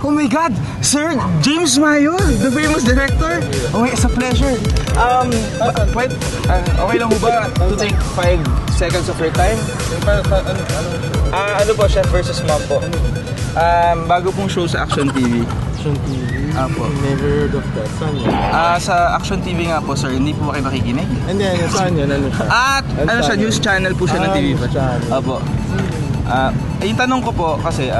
Oh my God! Sir James Mayon, the famous director! Oh, it's a pleasure. Wait, okay lang ho ba to take 5 seconds of your time? Ano po, Chef versus Mom po? Bago pong show sa Action TV. Action TV? Apo. Never heard of that. Saan yan? Sa Action TV nga po, sir, hindi po ba kayo makikinig? Hindi, saan yan? Ano siya? Ano siya, news channel po siya ng TV pa. Apo. Yung tanong ko po kasi,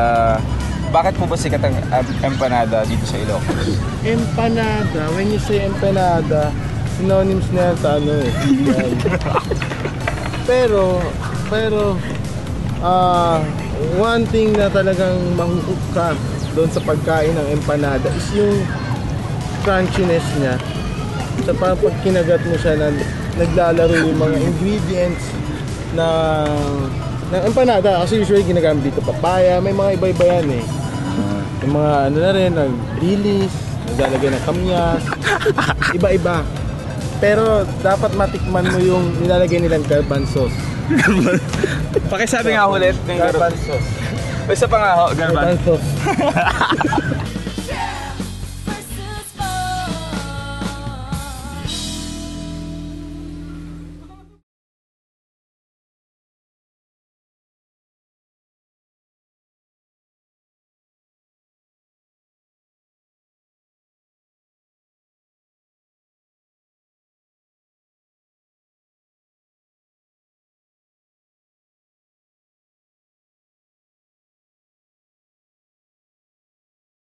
bakit po ba sikat ang empanada dito sa Ilocos? Empanada, when you say empanada, synonyms na yan sa ano eh. pero, one thing na talagang mahuhook ka doon sa pagkain ng empanada is yung crunchiness niya. Sa pag kinagat mo siya, naglalaro yung mga ingredients ng empanada. Kasi usually ginagamit dito papaya, may mga iba-iba yan eh. Yung mga ano na rin, nag-dilis, naglalagay ng kamyas, iba-iba. Pero dapat matikman mo yung nilalagay nilang garbanzos. Pakisabi nga ulit. Garbanzos. Isa pa nga ho, garbanzos.